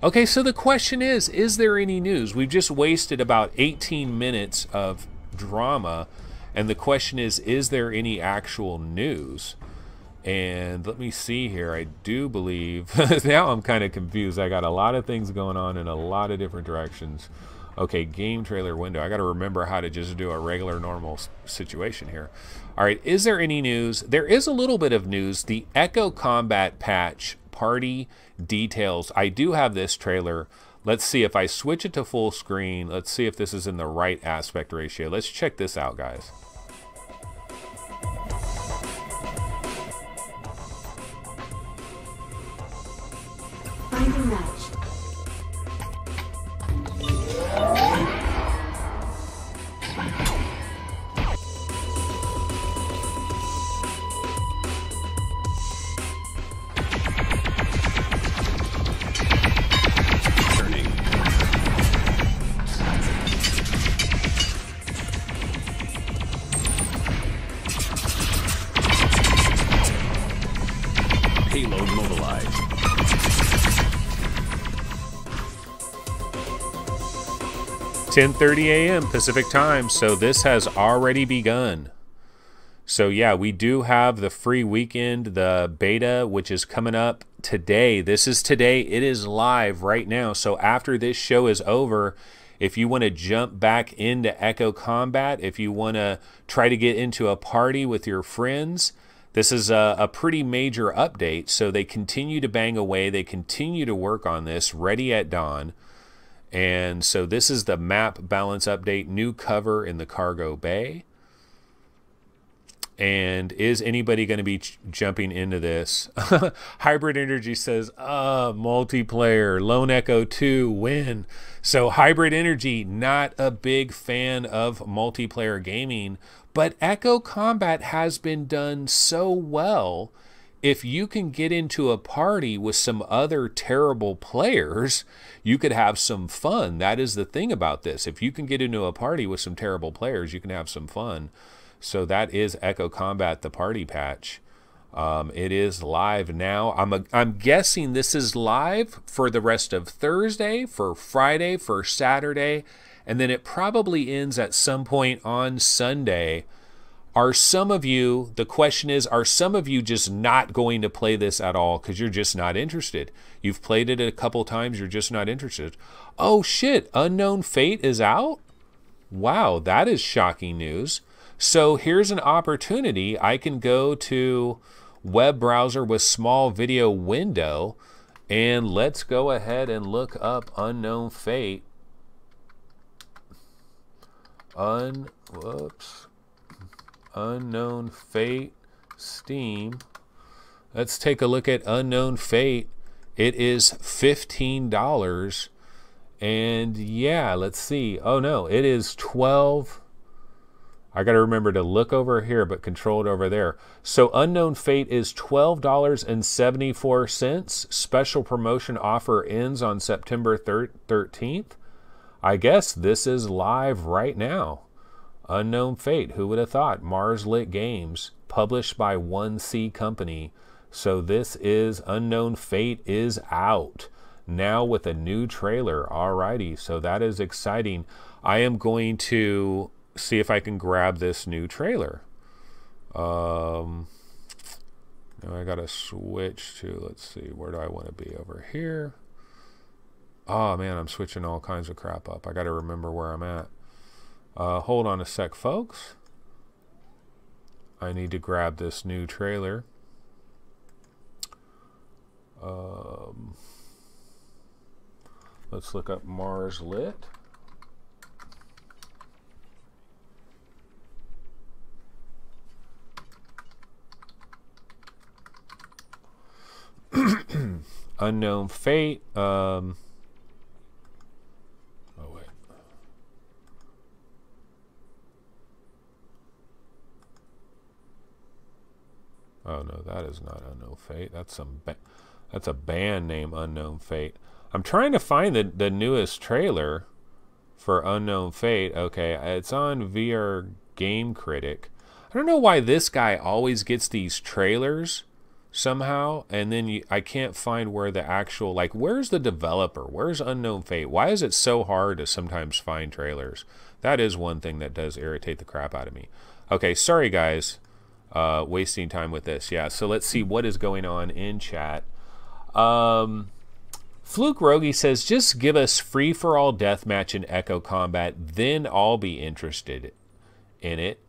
Okay, so the question is there any news? We've just wasted about 18 minutes of drama, and the question is there any actual news? And let me see here. I do believe, now I'm kind of confused. I got a lot of things going on in a lot of different directions. Okay, game trailer window. I got to remember how to just do a regular normal situation here. All right, is there any news? There is a little bit of news. The Echo Combat patch party details. I do have this trailer. Let's see if I switch it to full screen. Let's see if this is in the right aspect ratio. Let's check this out, guys. Find a match. Payload mobilized. 10:30 a.m. Pacific time, so this has already begun. So yeah, we do have the free weekend, the beta, which is coming up today. This is today. It is live right now. So after this show is over, if you want to jump back into Echo Combat, if you want to try to get into a party with your friends, this is a pretty major update. So they continue to bang away. They continue to work on this, ready at dawn. And so this is the map balance update, new cover in the cargo bay. And is anybody going to be jumping into this? Hybrid Energy says, multiplayer, Lone Echo 2, win. So Hybrid Energy, not a big fan of multiplayer gaming, but Echo Combat has been done so well. If you can get into a party with some other terrible players, you could have some fun. That is the thing about this. If you can get into a party with some terrible players, you can have some fun. So that is Echo Combat, the party patch. It is live now. I'm guessing this is live for the rest of Thursday, for Friday, for Saturday, and then it probably ends at some point on Sunday. Are some of you, the question is, are some of you just not going to play this at all because you're just not interested? You've played it a couple times, you're just not interested. Oh shit, Unknown Fate is out? Wow, that is shocking news. So here's an opportunity. I can go to web browser with small video window, and let's go ahead and look up Unknown Fate. Unknown Fate, Steam. Let's take a look at Unknown Fate. It is $15. And yeah, let's see. Oh no, it is 12. I got to remember to look over here, but control it over there. So Unknown Fate is $12.74. Special promotion offer ends on September 13th. I guess this is live right now. Unknown Fate, who would have thought? Mars Lit Games, published by 1C Company. So this is Unknown Fate is out now with a new trailer. Alrighty, so that is exciting. I am going to see if I can grab this new trailer. Now I gotta switch to, let's see, where do I want to be? Over here. Oh man, I'm switching all kinds of crap up. I gotta remember where I'm at. Hold on a sec, folks. I need to grab this new trailer. Let's look up Mars Lit. Unknown Fate. Oh wait. Oh no, that is not Unknown Fate. That's that's a band name, Unknown Fate. I'm trying to find the newest trailer for Unknown Fate. Okay, it's on VR Game Critic. I don't know why this guy always gets these trailers somehow, and then I can't find where the actual, like, where's the developer? Where's Unknown Fate? Why is it so hard to sometimes find trailers? That is one thing that does irritate the crap out of me. Okay, sorry guys, wasting time with this. Yeah, so let's see what is going on in chat. Fluke Rogi says, just give us free-for-all deathmatch in Echo Combat, then I'll be interested in it.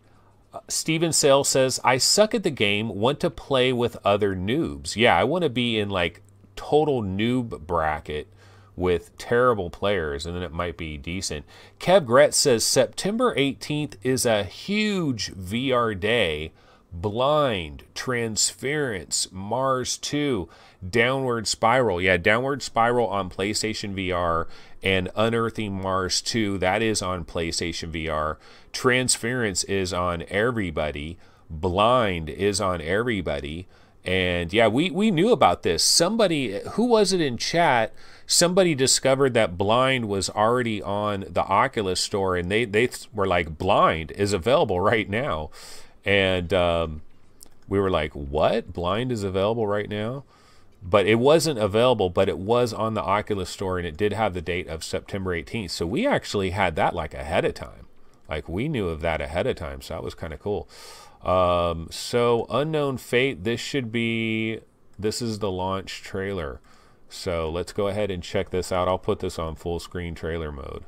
Steven Sale says, I suck at the game, want to play with other noobs. Yeah, I want to be in like total noob bracket with terrible players, and then it might be decent. Kev Gretz says, September 18th is a huge VR day. Blind, Transference, Mars 2, Downward Spiral. Yeah, Downward Spiral on PlayStation VR and Unearthing Mars 2, that is on PlayStation VR. Transference is on everybody. Blind is on everybody. And yeah, we knew about this. Somebody, who was it in chat? Somebody discovered that Blind was already on the Oculus store, and they were like, Blind is available right now. And we were like, what? Blind is available right now? But it wasn't available, but it was on the Oculus store, and it did have the date of September 18th. So we actually had that like ahead of time. Like we knew of that ahead of time, so that was kind of cool. So Unknown Fate, this is the launch trailer. So let's go ahead and check this out. I'll put this on full screen trailer mode.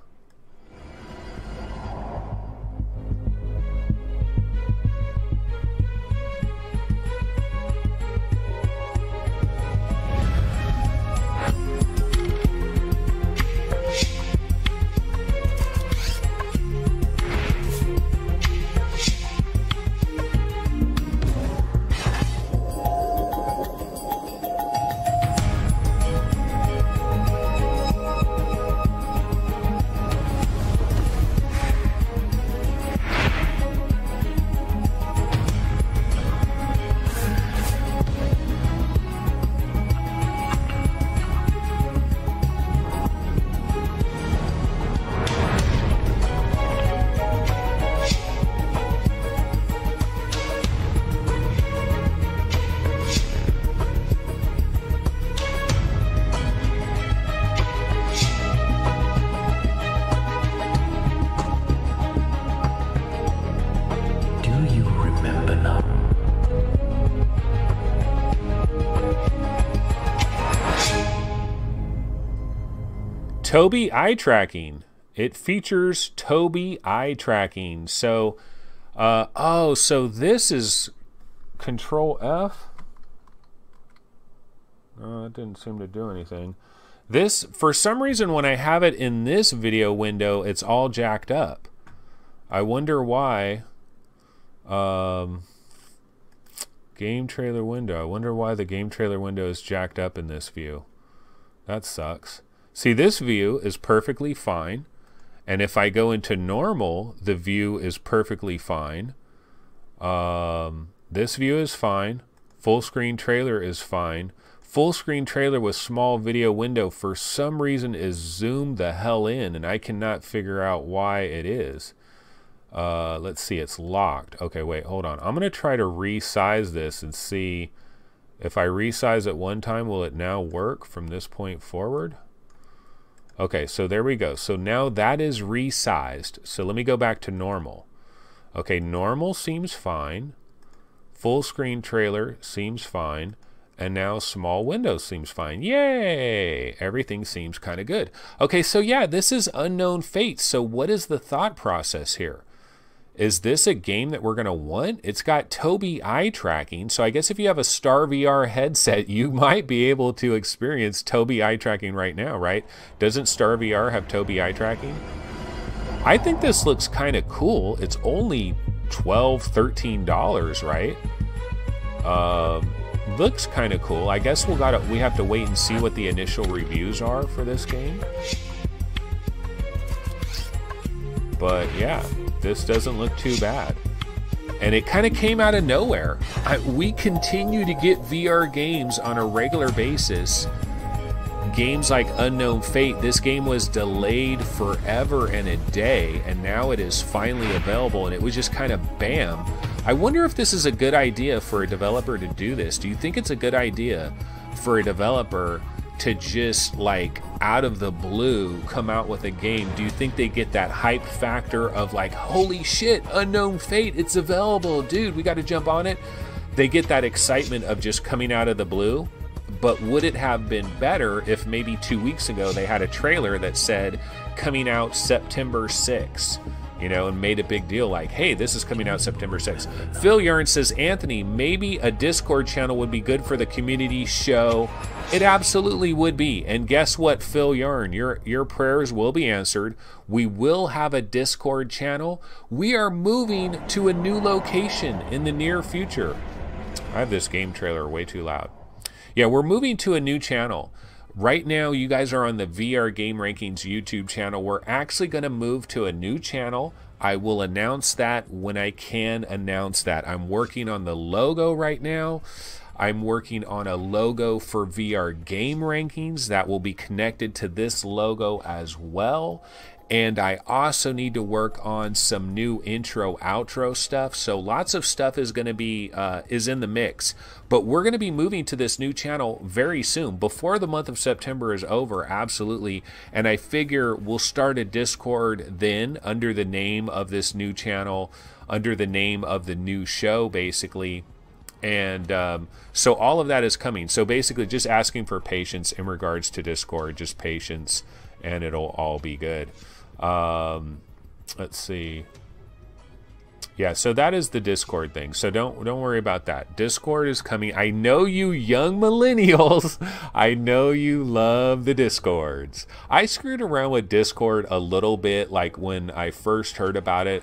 Tobii eye tracking. It features Tobii eye tracking. So, so this is Control F. It didn't seem to do anything. This, for some reason, when I have it in this video window, it's all jacked up. I wonder why. Game trailer window. I wonder why the game trailer window is jacked up in this view. That sucks. See, this view is perfectly fine. And if I go into normal, the view is perfectly fine. This view is fine. Full screen trailer is fine. Full screen trailer with small video window for some reason is zoomed the hell in, and I cannot figure out why it is. Let's see, it's locked. Okay, wait, hold on. I'm going to try to resize this and see if I resize it one time, will it now work from this point forward? Okay, so there we go. So now that is resized. So let me go back to normal. Okay, normal seems fine. Full screen trailer seems fine. And now small window seems fine. Yay! Everything seems kind of good. Okay, so yeah, this is Unknown Fate. So what is the thought process here? Is this a game that we're going to want? It's got Tobii eye tracking. So I guess if you have a Star VR headset, you might be able to experience Tobii eye tracking right now, right? Doesn't Star VR have Tobii eye tracking? I think this looks kind of cool. It's only $12, $13, right? Looks kind of cool. I guess we have to wait and see what the initial reviews are for this game. But yeah, this doesn't look too bad. And it kind of came out of nowhere. We continue to get VR games on a regular basis. Games like Unknown Fate, this game was delayed forever and a day, and now it is finally available, and it was just kind of bam. I wonder if this is a good idea for a developer to do this. Do you think it's a good idea for a developer to just, like, out of the blue come out with a game? Do you think they get that hype factor of like, holy shit, Unknown Fate, it's available, dude, we got to jump on it? They get that excitement of just coming out of the blue. But would it have been better if maybe 2 weeks ago they had a trailer that said coming out September 6th, you know, and made a big deal like, hey, this is coming out September 6th. Phil Yarn says, Anthony, maybe a Discord channel would be good for the community show. It absolutely would be. And guess what, Phil Yarn, your prayers will be answered. We will have a Discord channel. We are moving to a new location in the near future. I have this game trailer way too loud. Yeah, we're moving to a new channel. Right now, you guys are on the VR Game Rankings YouTube channel. We're actually going to move to a new channel. I will announce that when I can announce that. I'm working on the logo right now. I'm working on a logo for VR Game Rankings that will be connected to this logo as well. And I also need to work on some new intro outro stuff. So lots of stuff is going to be is in the mix. But we're going to be moving to this new channel very soon, before the month of September is over, absolutely. And I figure we'll start a Discord then under the name of this new channel, under the name of the new show, basically. And so all of that is coming. So basically just asking for patience in regards to Discord, just patience, and it'll all be good. Let's see. Yeah, so that is the Discord thing. So don't worry about that. Discord is coming. I know you young millennials. I know you love the Discords. I screwed around with Discord a little bit, like when I first heard about it.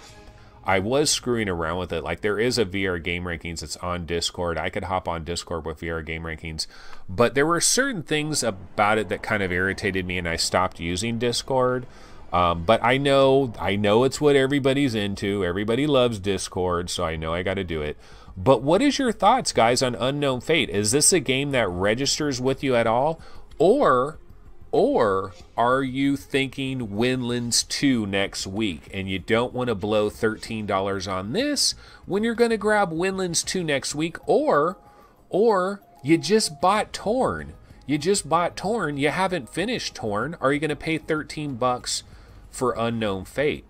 I was screwing around with it. Like, there is a VR Game Rankings that's on Discord. I could hop on Discord with VR Game Rankings, but there were certain things about it that kind of irritated me, and I stopped using Discord. But I know it's what everybody's into. Everybody loves Discord, so I know I got to do it. But what is your thoughts, guys, on Unknown Fate? Is this a game that registers with you at all? Or are you thinking Windlands 2 next week and you don't want to blow $13 on this when you're going to grab Windlands 2 next week? Or you just bought Torn. You haven't finished Torn. Are you going to pay $13 for Unknown Fate?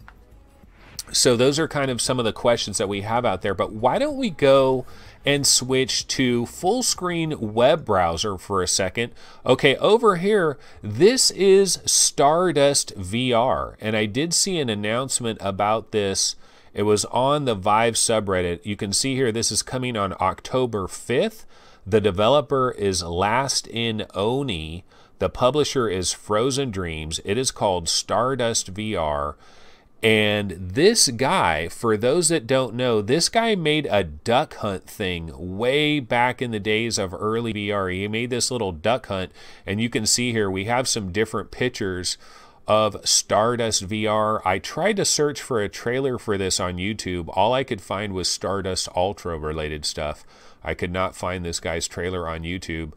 So those are kind of some of the questions that we have out there. But why don't we go and switch to full screen web browser for a second? Okay, over here, this is Stardust VR. And I did see an announcement about this. It was on the Vive subreddit. You can see here, this is coming on October 5th. The developer is Last in Oni. The publisher is Frozen Dreams. It is called Stardust VR. And this guy, for those that don't know, this guy made a duck hunt thing way back in the days of early VR. He made this little duck hunt, and you can see here we have some different pictures of Stardust VR. I tried to search for a trailer for this on YouTube. All I could find was Stardust Ultra related stuff. I could not find this guy's trailer on YouTube.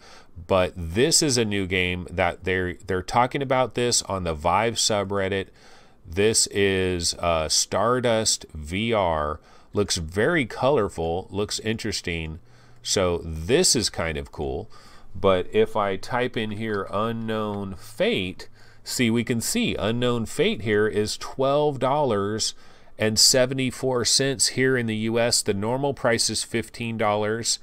But this is a new game that they're talking about this on the Vive subreddit. This is Stardust VR. Looks very colorful, looks interesting. So this is kind of cool. But if I type in here Unknown Fate, see, we can see Unknown Fate here is $12.74 here in the US. The normal price is $15.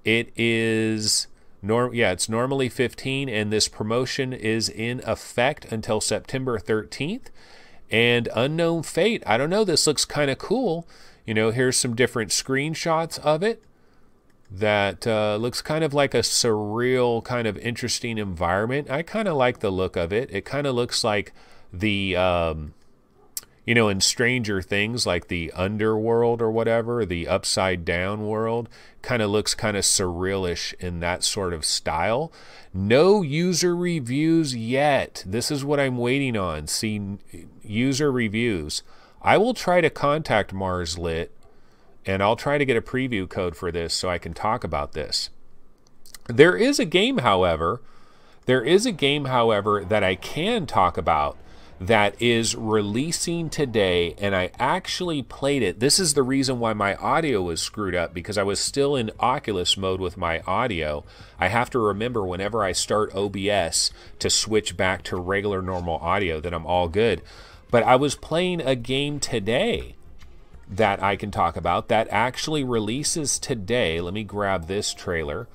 It is it's normally $15, and this promotion is in effect until September 13th. And Unknown Fate, I don't know, this looks kind of cool. You know, here's some different screenshots of it that looks kind of like a surreal, kind of interesting environment. I kind of like the look of it. It kind of looks like the, you know, in Stranger Things, like the underworld or whatever, the upside down world. Kind of looks kind of surrealish in that sort of style. No user reviews yet. This is what I'm waiting on. See, user reviews. I will try to contact Marslit, and I'll try to get a preview code for this so I can talk about this. There is a game, however, that I can talk about that is releasing today, and I actually played it. This is the reason why my audio was screwed up, because I was still in Oculus mode with my audio. I have to remember whenever I start OBS to switch back to regular normal audio, that I'm all good. But I was playing a game today that I can talk about that actually releases today. Let me grab this trailer.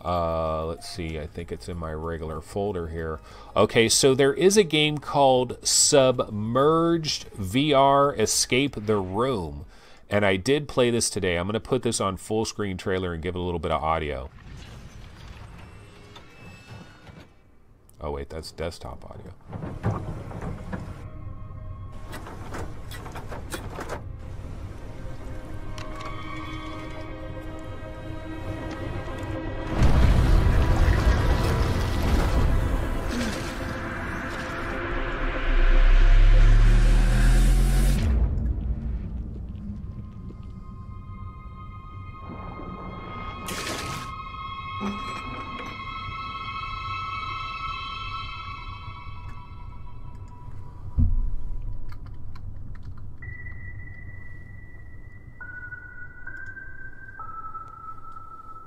Let's see, I think it's in my regular folder here. Okay, so there is a game called Submerged VR Escape the Room, and I did play this today. I'm going to put this on full screen trailer and give it a little bit of audio. Oh wait, that's desktop audio.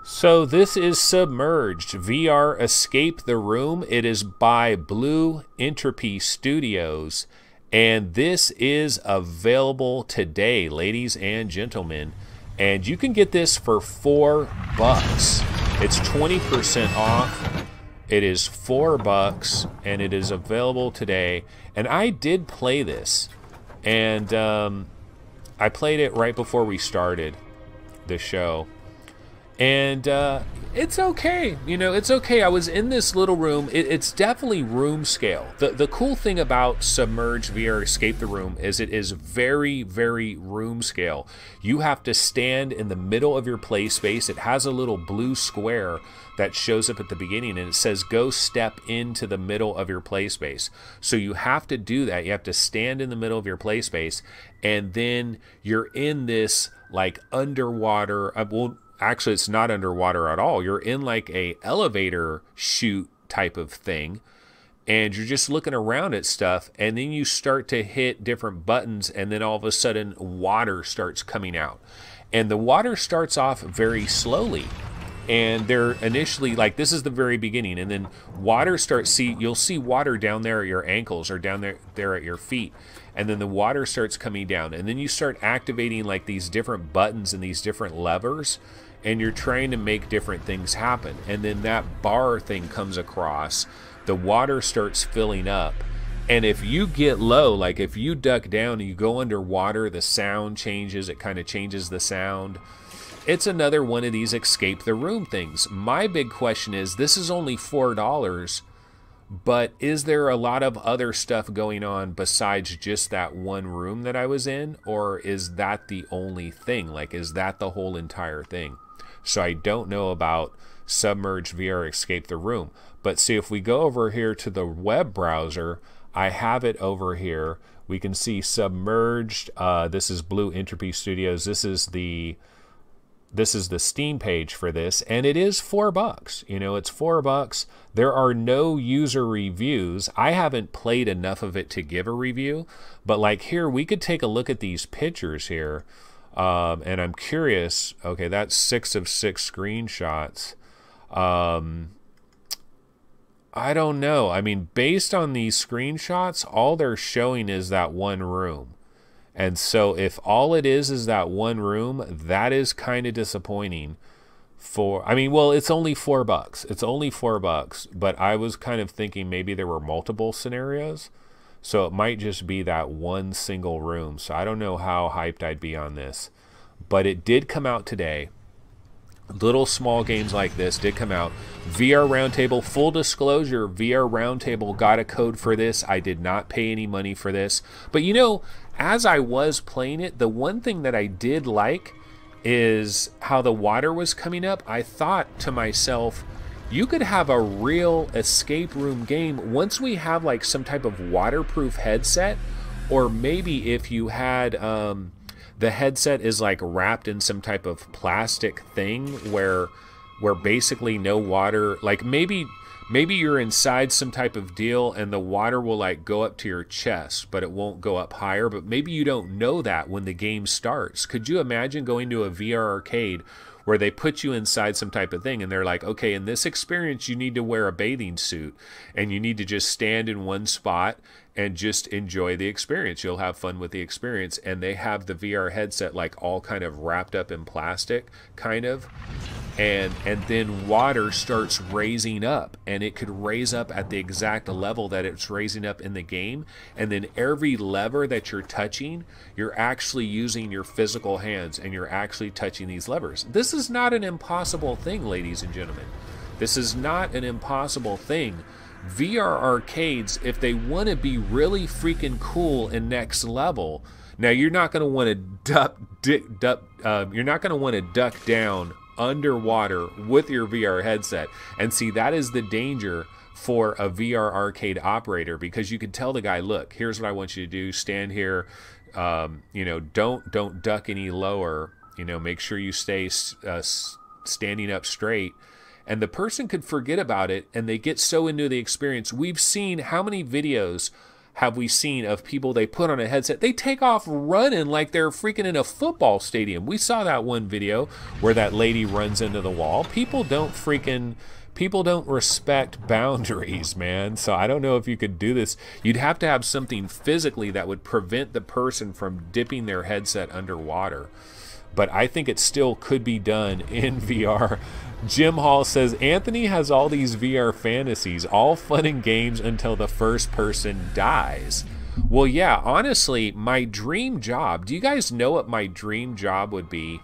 So this is Submerged VR Escape the Room. It is by Blue Entropy Studios, and this is available today, ladies and gentlemen. And you can get this for $4. It's 20% off. It is $4, and it is available today. And I did play this, and I played it right before we started the show. And it's okay, you know, it's okay. I was in this little room. It's definitely room scale. The cool thing about Submerged VR Escape the Room is it is very, very room scale. You have to stand in the middle of your play space. It has a little blue square that shows up at the beginning, and it says go step into the middle of your play space. So you have to do that. You have to stand in the middle of your play space, and then you're in this like underwater, well, actually it's not underwater at all. You're in like a elevator chute type of thing, and you're just looking around at stuff, and then you start to hit different buttons, and then all of a sudden water starts coming out. And the water starts off very slowly, and they're initially like, this is the very beginning, and then water starts, you'll see water down there at your ankles or down there at your feet, and then the water starts coming down, and then you start activating like these different buttons and these different levers, and you're trying to make different things happen. And then that bar thing comes across, the water starts filling up, and if you get low, like if you duck down and you go underwater, the sound changes. It kind of changes the sound. It's another one of these escape the room things. My big question is, this is only $4, but is there a lot of other stuff going on besides just that one room that I was in? Or is that the only thing? Like, is that the whole entire thing? So I don't know about Submerged VR Escape the Room. But see, if we go over here to the web browser, I have it over here. We can see Submerged. This is Blue Entropy Studios. This is the Steam page for this, and it is $4. You know, it's $4. There are no user reviews. I haven't played enough of it to give a review, but like here, we could take a look at these pictures here, and I'm curious. Okay, that's 6 of 6 screenshots. I don't know. I mean, based on these screenshots, all they're showing is that one room. And so if all it is that one room, that is kind of disappointing. I mean, well, it's only $4. It's only $4, but I was kind of thinking maybe there were multiple scenarios. So it might just be that one single room. So I don't know how hyped I'd be on this. But it did come out today. Little small games like this did come out. VR Roundtable, full disclosure, VR Roundtable got a code for this. I did not pay any money for this. But you know, as I was playing it, the one thing that I did like is how the water was coming up. I thought to myself, you could have a real escape room game once we have like some type of waterproof headset, or maybe if you had the headset is like wrapped in some type of plastic thing where basically no water, like maybe maybe you're inside some type of deal and the water will like go up to your chest, but it won't go up higher. But maybe you don't know that when the game starts. Could you imagine going to a VR arcade where they put you inside some type of thing and they're like, okay, in this experience, you need to wear a bathing suit and you need to just stand in one spot and just enjoy the experience. You'll have fun with the experience. And they have the VR headset like all kind of wrapped up in plastic, kind of. And then water starts raising up, and it could raise up at the exact level that it's raising up in the game. And then every lever that you're touching, you're actually using your physical hands and you're actually touching these levers. This is not an impossible thing, ladies and gentlemen. This is not an impossible thing. VR arcades, if they want to be really freaking cool and next level, now you're not going to want to duck down underwater with your VR headset. And see, that is the danger for a VR arcade operator, because you could tell the guy, look, here's what I want you to do. Stand here, don't duck any lower, make sure you stay standing up straight. And the person could forget about it and they get so into the experience. We've seen, how many videos have we seen of people, they put on a headset, they take off running like they're freaking in a football stadium. We saw that one video where that lady runs into the wall. People don't respect boundaries, man. So I don't know if you could do this. You'd have to have something physically that would prevent the person from dipping their headset underwater. But I think it still could be done in VR. Jim Hall says, Anthony has all these VR fantasies, all fun and games until the first person dies. Well, yeah, honestly, my dream job, do you guys know what my dream job would be?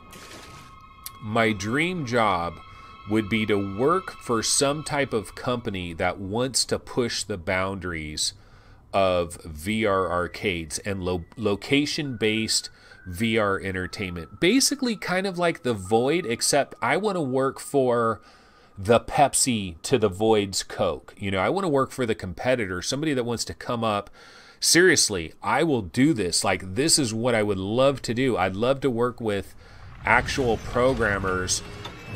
My dream job would be to work for some type of company that wants to push the boundaries of VR arcades and location-based VR entertainment. Basically kind of like the Void, except I want to work for the Pepsi to the Void's Coke. I want to work for the competitor, somebody that wants to come up. Seriously, I will do this. Like, this is what I would love to do. I'd love to work with actual programmers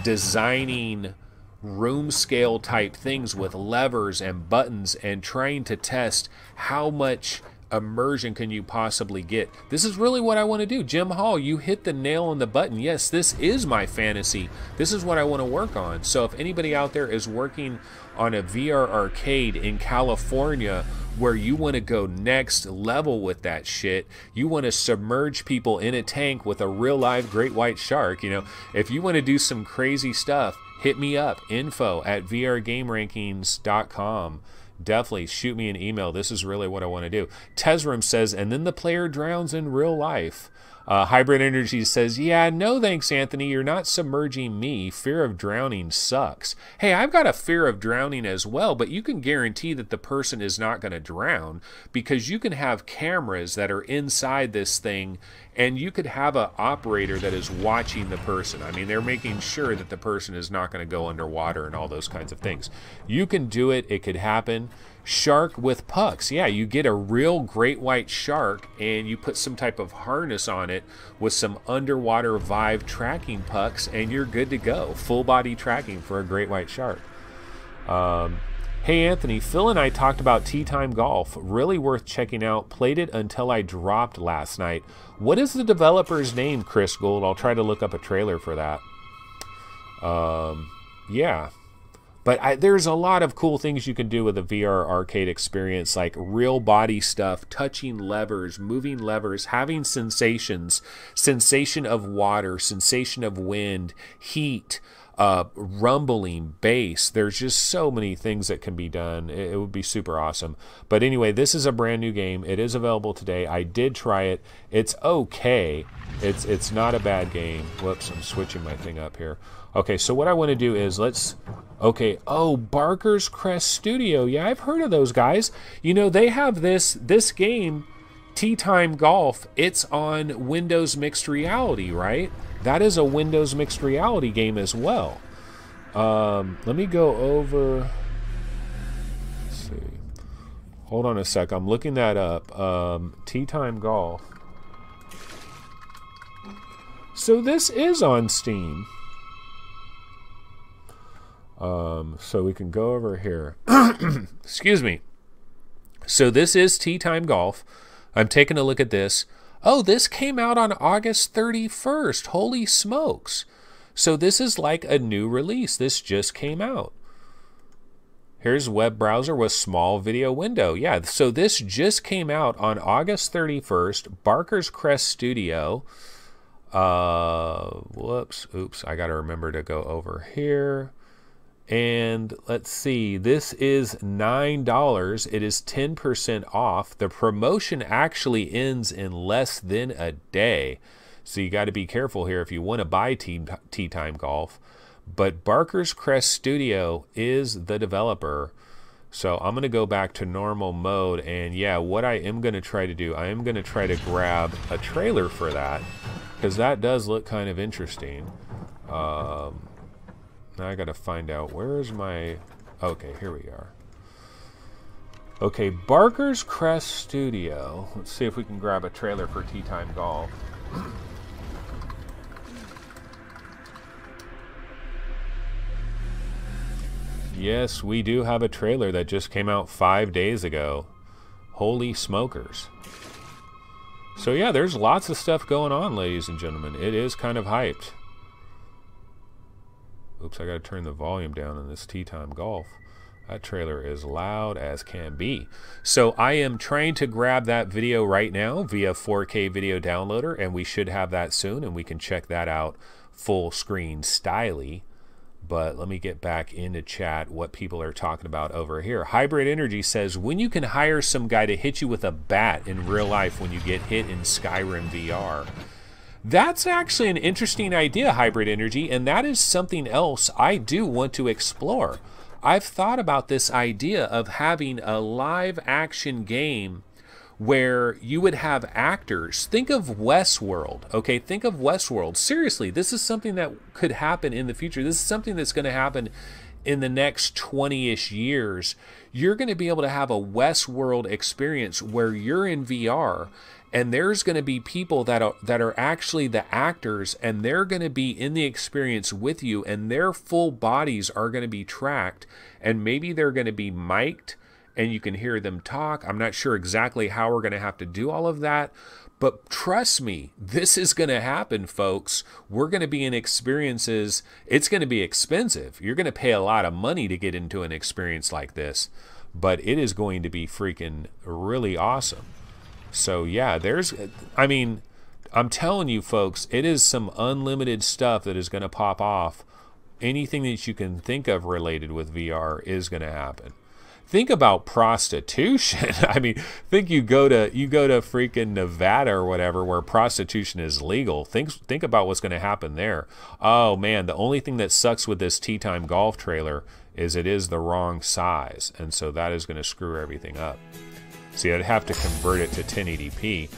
designing room scale type things with levers and buttons and trying to test how much immersion can you possibly get. This is really what I want to do. Jim Hall, you hit the nail on the button. Yes, this is my fantasy. This is what I want to work on. So if anybody out there is working on a VR arcade in California where you want to go next level with that shit, you want to submerge people in a tank with a real live great white shark, if you want to do some crazy stuff, hit me up, info@vrgamerankings.com. Definitely shoot me an email. This is really what I want to do. Tesram says, and then the player drowns in real life. Hybrid Energy says, yeah, no thanks, Anthony. You're not submerging me. Fear of drowning sucks. Hey, I've got a fear of drowning as well, but you can guarantee that the person is not going to drown because you can have cameras that are inside this thing and you could have an operator that is watching the person. I mean, they're making sure that the person is not going to go underwater and all those kinds of things. You can do it. It could happen. Shark with pucks. Yeah, you get a real great white shark and you put some type of harness on it with some underwater Vive tracking pucks and you're good to go. Full body tracking for a great white shark. Hey Anthony, Phil and I talked about Tea Time Golf. Really worth checking out. Played it until I dropped last night. What is the developer's name, Chris Gould? I'll try to look up a trailer for that. Yeah. But there's a lot of cool things you can do with a VR arcade experience, like real body stuff, touching levers, moving levers, having sensations, sensation of water, sensation of wind, heat, rumbling, bass. There's just so many things that can be done. It would be super awesome. But anyway, this is a brand new game. It is available today. I did try it. It's okay. It's not a bad game. Whoops, I'm switching my thing up here. Okay, so what I want to do is Barker's Crest Studio. Yeah, I've heard of those guys. They have this game, Tea Time Golf. It's on Windows Mixed Reality, right? That is a Windows Mixed Reality game as well. Let me go over. Let's see. Hold on a sec. I'm looking that up. Tea Time Golf. So this is on Steam. So we can go over here. Excuse me. So this is Tea Time Golf. I'm taking a look at this. Oh, this came out on August 31st. Holy smokes. So this is like a new release. This just came out. Here's web browser with small video window. Yeah, so this just came out on August 31st. Barker's Crest Studio. Whoops. Oops. I got to remember to go over here. And let's see, this is $9. It is 10% off. The promotion actually ends in less than a day. So you got to be careful here if you want to buy Tea Time Golf. But Barker's Crest Studio is the developer. So I'm going to go back to normal mode. And yeah, what I am going to try to do, I am going to try to grab a trailer for that, because that does look kind of interesting. Now I gotta find out, where is my... Okay, here we are. Okay, Barker's Crest Studio. Let's see if we can grab a trailer for Tea Time Golf. Yes, we do have a trailer that just came out 5 days ago. Holy smokers. So yeah, there's lots of stuff going on, ladies and gentlemen. It is kind of hyped. Oops, I gotta turn the volume down on this Tea Time Golf. That trailer is loud as can be. So I am trying to grab that video right now via 4K video downloader, and we should have that soon, and we can check that out full screen styly. But let me get back into chat what people are talking about over here. Hybrid Energy says, when you can hire some guy to hit you with a bat in real life when you get hit in Skyrim VR. That's actually an interesting idea, Hybrid Energy, and that is something else I do want to explore. I've thought about this idea of having a live action game where you would have actors. Think of Westworld, okay? Think of Westworld. Seriously, this is something that could happen in the future. This is something that's going to happen in the next 20-ish years. You're going to be able to have a Westworld experience where you're in VR, and there's going to be people that are actually the actors, and they're going to be in the experience with you, and their full bodies are going to be tracked, and maybe they're going to be mic'd, and you can hear them talk. I'm not sure exactly how we're going to have to do all of that, but trust me, this is going to happen, folks. We're going to be in experiences. It's going to be expensive. You're going to pay a lot of money to get into an experience like this, but it is going to be freaking really awesome. So yeah, I mean, I'm telling you folks, it is some unlimited stuff that is going to pop off. Anything that you can think of related with VR is going to happen. Think about prostitution. I mean, think you go to freaking Nevada or whatever where prostitution is legal. Think about what's going to happen there. Oh man, the only thing that sucks with this Tea Time Golf trailer is it is the wrong size, and so that is going to screw everything up. See, I'd have to convert it to 1080p.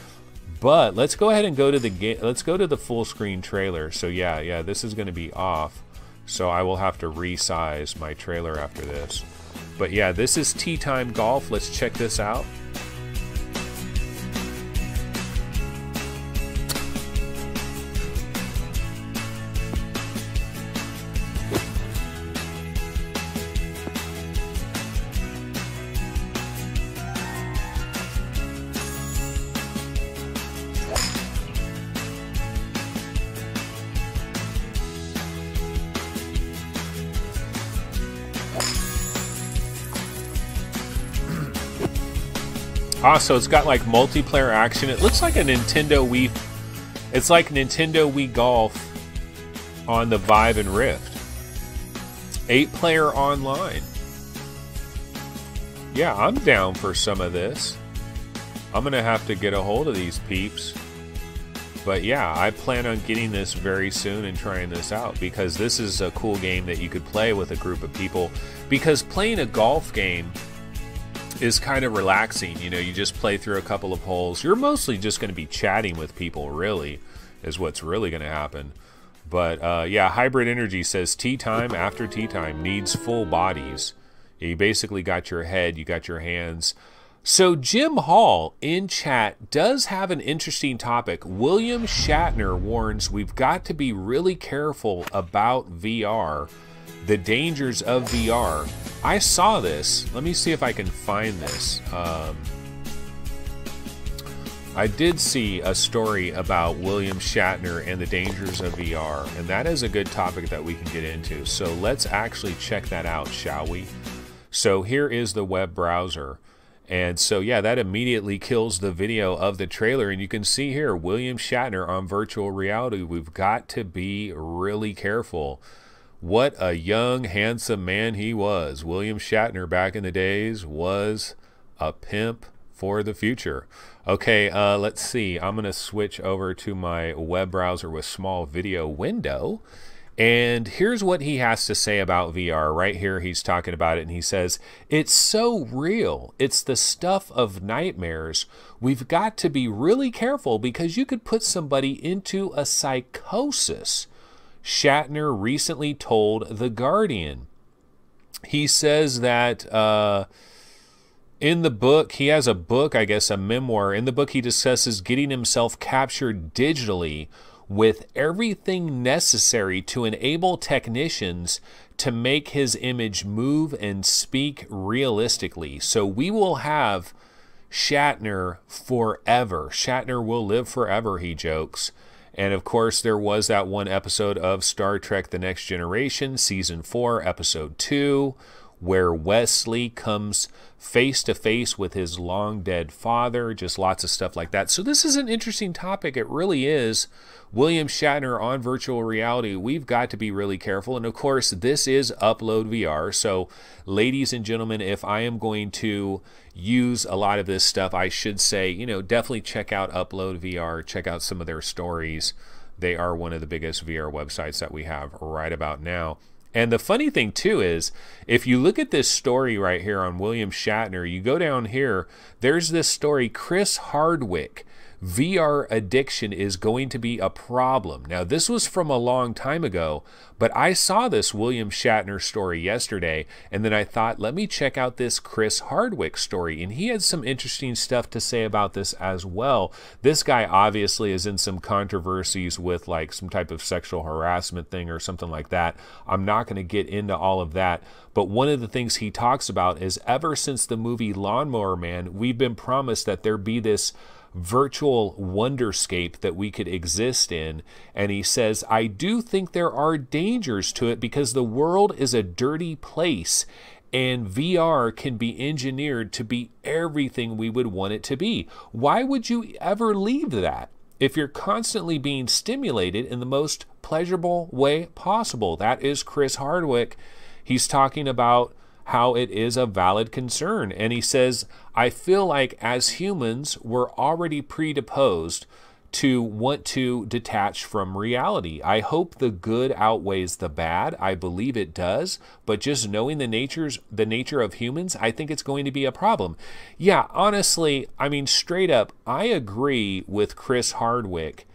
But let's go ahead and go to the game. Let's go to the full screen trailer. So yeah, this is going to be off. So I will have to resize my trailer after this. But yeah, this is Tea Time Golf. Let's check this out. So it's got like multiplayer action. It looks like a Nintendo Wii. It's like Nintendo Wii Golf on the Vive and Rift. 8-player online. Yeah, I'm down for some of this. I'm gonna have to get a hold of these peeps. But yeah, I plan on getting this very soon and trying this out, because this is a cool game that you could play with a group of people. Because playing a golf game is kind of relaxing. You know, you just play through a couple of holes. You're mostly just going to be chatting with people, really, is what's really going to happen. But yeah, Hybrid Energy says tea time after tea time needs full bodies. You basically got your head, you got your hands. So Jim Hall in chat does have an interesting topic. William Shatner warns we've got to be really careful about VR. The Dangers of VR. I saw this. Let me see if I can find this. I did see a story about William Shatner and the dangers of VR, and that is a good topic that we can get into. So let's actually check that out, shall we? So here is the web browser. And so, yeah, that immediately kills the video of the trailer. And you can see here, William Shatner on virtual reality. We've got to be really careful. What a young, handsome man he was. William Shatner back in the days was a pimp for the future. Okay, let's see. I'm going to switch over to my web browser with small video window. And here's what he has to say about VR. Right here, he's talking about it, and he says, "It's so real. It's the stuff of nightmares. We've got to be really careful because you could put somebody into a psychosis," Shatner recently told The Guardian. He says that in the book, he has a book, I guess, a memoir. In the book, he discusses getting himself captured digitally with everything necessary to enable technicians to make his image move and speak realistically. So we will have Shatner forever. Shatner will live forever, he jokes. And of course, there was that one episode of Star Trek The Next Generation, Season 4, Episode 2, where Wesley comes face to face with his long dead father, just lots of stuff like that. So this is an interesting topic. It really is. William Shatner on virtual reality. We've got to be really careful. And of course, this is Upload VR. So ladies and gentlemen, if I am going to use a lot of this stuff, I should say, you know, definitely check out Upload VR, check out some of their stories. They are one of the biggest VR websites that we have right about now. And the funny thing too is, if you look at this story right here on William Shatner, you go down here, there's this story, Chris Hardwick, VR addiction is going to be a problem. Now, this was from a long time ago, but I saw this William Shatner story yesterday, and then I thought, let me check out this Chris Hardwick story, and he had some interesting stuff to say about this as well. This guy obviously is in some controversies with like some type of sexual harassment thing or something like that. I'm not going to get into all of that, but one of the things he talks about is ever since the movie Lawnmower Man, we've been promised that there be this virtual wonderscape that we could exist in. And he says, I do think there are dangers to it because the world is a dirty place and VR can be engineered to be everything we would want it to be. Why would you ever leave that if you're constantly being stimulated in the most pleasurable way possible? That is Chris Hardwick. He's talking about how it is a valid concern. And he says, I feel like as humans, we're already predisposed to want to detach from reality. I hope the good outweighs the bad. I believe it does. But just knowing the nature of humans, I think it's going to be a problem. Yeah, honestly, I mean, straight up, I agree with Chris Hardwick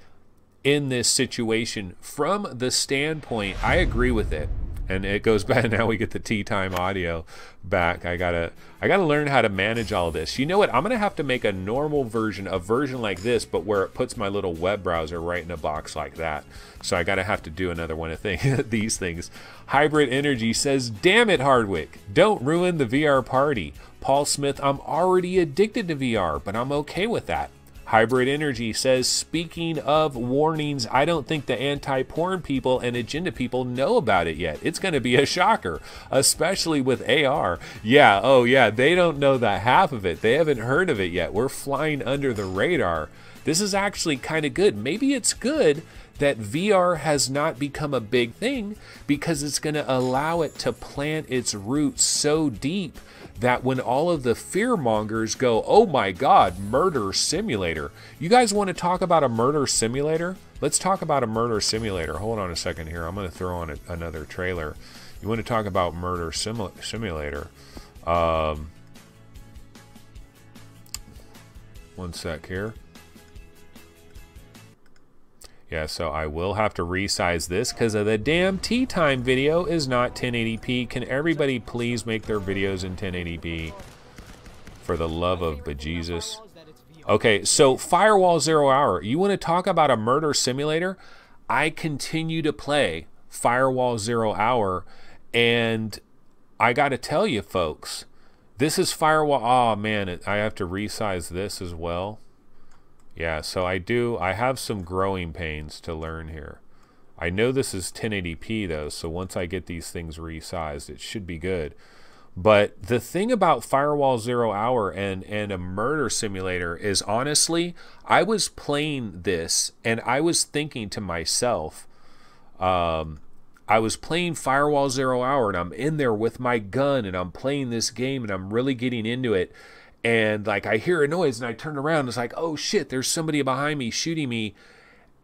in this situation. From the standpoint, I agree with it. And it goes back, now we get the tea time audio back. I gotta learn how to manage all of this. You know what? I'm gonna have to make a normal version, a version like this, but where it puts my little web browser right in a box like that. So I gotta have to do another one of these things. Hybrid Energy says, damn it, Hardwick, don't ruin the VR party. Paul Smith, I'm already addicted to VR, but I'm okay with that. Hybrid Energy says, speaking of warnings, I don't think the anti-porn people and agenda people know about it yet. It's going to be a shocker, especially with AR. Yeah, oh yeah, they don't know the half of it. They haven't heard of it yet. We're flying under the radar. This is actually kind of good. Maybe it's good that VR has not become a big thing because it's going to allow it to plant its roots so deep that when all of the fear mongers go, oh my God, murder simulator. You guys want to talk about a murder simulator? Let's talk about a murder simulator. Hold on a second here. I'm going to throw on another trailer. You want to talk about murder simulator? One sec here. Yeah, so I will have to resize this because of the damn tea time video is not 1080p. Can everybody please make their videos in 1080p? For the love of bejesus. Okay, so Firewall 0 Hour. You want to talk about a murder simulator? I continue to play Firewall 0 Hour, And I got to tell you, folks, this is firewall. Oh, man, I have to resize this as well. Yeah, so I have some growing pains to learn here. I know this is 1080p, though, so once I get these things resized, it should be good. But the thing about Firewall 0 Hour and a murder simulator is, honestly, I was playing this, and I was thinking to myself, I was playing Firewall 0 Hour, and I'm in there with my gun, and I'm playing this game, and I'm really getting into it. And like I hear a noise, and I turn around, and it's like, oh shit, there's somebody behind me shooting me.